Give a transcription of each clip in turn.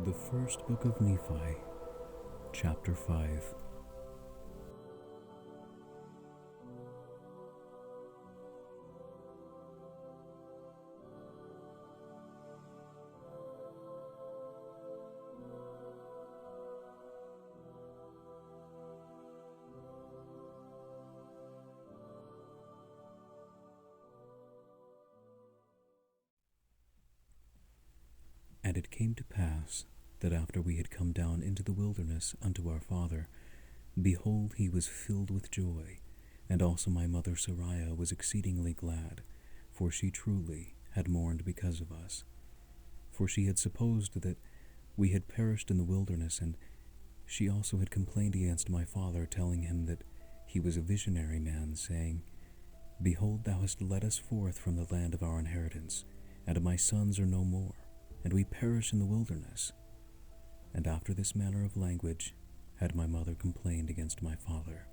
The first book of Nephi, chapter 5. And it came to pass that after we had come down into the wilderness unto our father, behold, he was filled with joy, and also my mother Sariah was exceedingly glad, for she truly had mourned because of us. For she had supposed that we had perished in the wilderness, and she also had complained against my father, telling him that he was a visionary man, saying, Behold, thou hast led us forth from the land of our inheritance, and my sons are no more, and we perish in the wilderness. And after this manner of language had my mother complained against my father.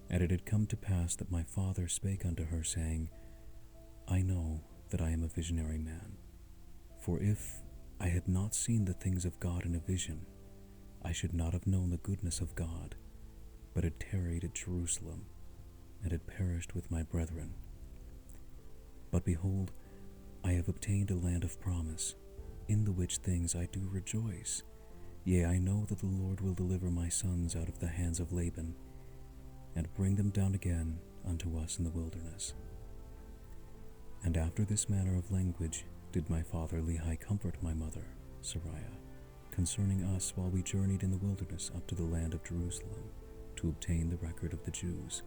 And it had come to pass that my father spake unto her, saying, I know that I am a visionary man. For if I had not seen the things of God in a vision, I should not have known the goodness of God, but had tarried at Jerusalem, and had perished with my brethren. But behold, I have obtained a land of promise, in the which things I do rejoice. Yea, I know that the Lord will deliver my sons out of the hands of Laban, and bring them down again unto us in the wilderness. And after this manner of language did my father Lehi comfort my mother Sariah concerning us while we journeyed in the wilderness up to the land of Jerusalem, to obtain the record of the Jews.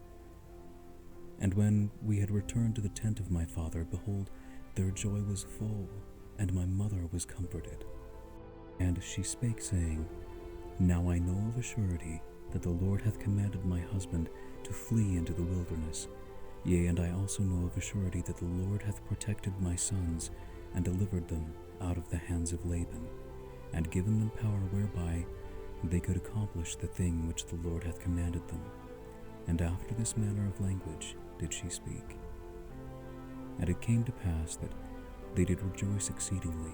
And when we had returned to the tent of my father, behold, their joy was full, and my mother was comforted. And she spake, saying, Now I know of a surety that the Lord hath commanded my husband to flee into the wilderness. Yea, and I also know of a surety that the Lord hath protected my sons, and delivered them out of the hands of Laban, and given them power whereby they could accomplish the thing which the Lord hath commanded them. And after this manner of language did she speak. And it came to pass that they did rejoice exceedingly,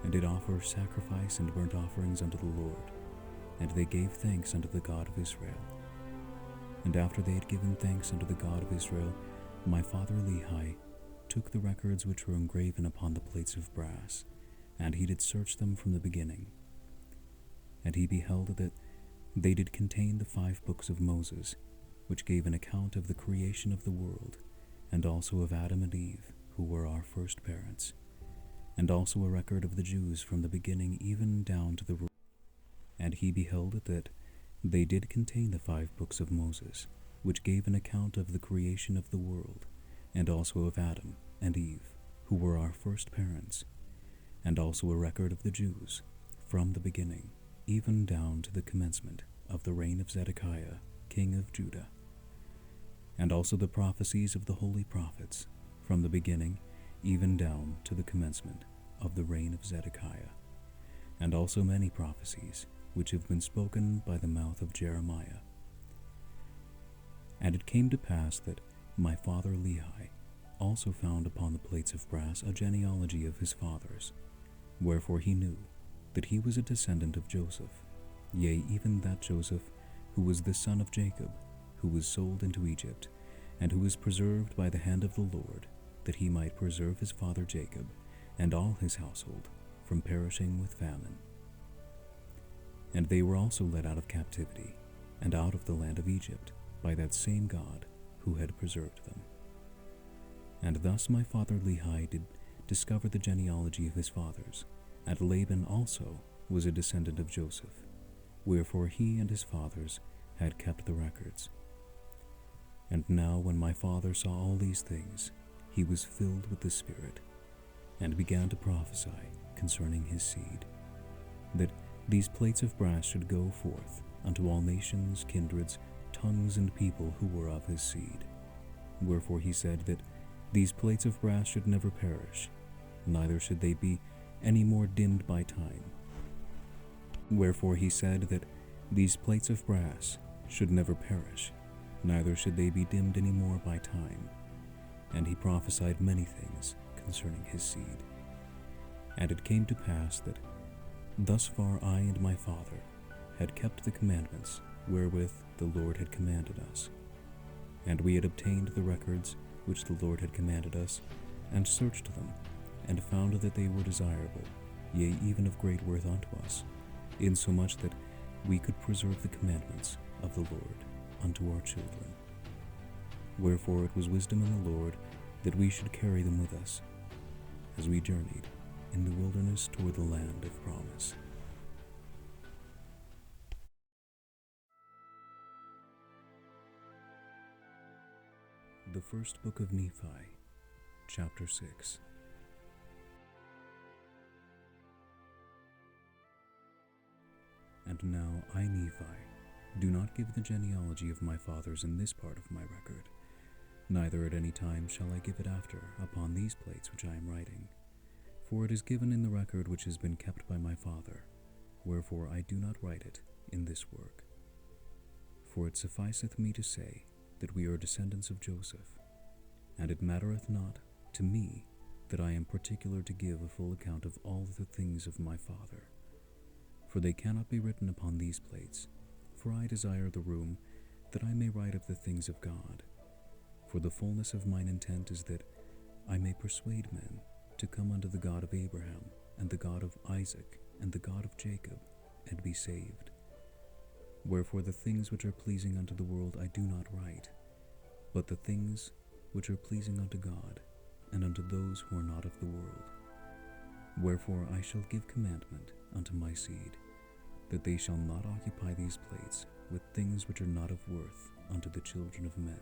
and did offer sacrifice and burnt offerings unto the Lord, and they gave thanks unto the God of Israel. And after they had given thanks unto the God of Israel, my father Lehi took the records which were engraven upon the plates of brass, and he did search them from the beginning. And he beheld that they did contain the 5 books of Moses, which gave an account of the creation of the world, and also of Adam and Eve, who were our first parents, and also a record of the Jews from the beginning even down to the rule. And he beheld that they did contain the 5 books of Moses, which gave an account of the creation of the world, and also of Adam and Eve, who were our first parents, and also a record of the Jews from the beginning even down to the commencement of the reign of Zedekiah, king of Judah, and also the prophecies of the holy prophets from the beginning even down to the commencement of the reign of Zedekiah, and also many prophecies which have been spoken by the mouth of Jeremiah. And it came to pass that my father Lehi also found upon the plates of brass a genealogy of his fathers, wherefore he knew that he was a descendant of Joseph, yea, even that Joseph who was the son of Jacob, who was sold into Egypt, and who was preserved by the hand of the Lord, that he might preserve his father Jacob and all his household from perishing with famine. And they were also led out of captivity, and out of the land of Egypt, by that same God who had preserved them. And thus my father Lehi did discover the genealogy of his fathers, and Laban also was a descendant of Joseph, wherefore he and his fathers had kept the records. And now when my father saw all these things, he was filled with the Spirit, and began to prophesy concerning his seed, that these plates of brass should go forth unto all nations, kindreds, tongues, and people who were of his seed. Wherefore he said that these plates of brass should never perish, neither should they be any more dimmed by time. Wherefore he said that these plates of brass should never perish, neither should they be dimmed any more by time. And he prophesied many things concerning his seed. And it came to pass that Thus far I and my father had kept the commandments wherewith the Lord had commanded us. And we had obtained the records which the Lord had commanded us, and searched them, and found that they were desirable, yea, even of great worth unto us, insomuch that we could preserve the commandments of the Lord unto our children. Wherefore it was wisdom in the Lord that we should carry them with us, as we journeyed in the wilderness toward the land of promise. The First Book of Nephi, Chapter 6. And now I, Nephi, do not give the genealogy of my fathers in this part of my record, neither at any time shall I give it after upon these plates which I am writing. For it is given in the record which has been kept by my father, wherefore I do not write it in this work. For it sufficeth me to say that we are descendants of Joseph, and it mattereth not to me that I am particular to give a full account of all the things of my father. For they cannot be written upon these plates, for I desire the room that I may write of the things of God. For the fullness of mine intent is that I may persuade men to come unto the God of Abraham, and the God of Isaac, and the God of Jacob, and be saved. Wherefore the things which are pleasing unto the world I do not write, but the things which are pleasing unto God, and unto those who are not of the world. Wherefore I shall give commandment unto my seed, that they shall not occupy these plates with things which are not of worth unto the children of men.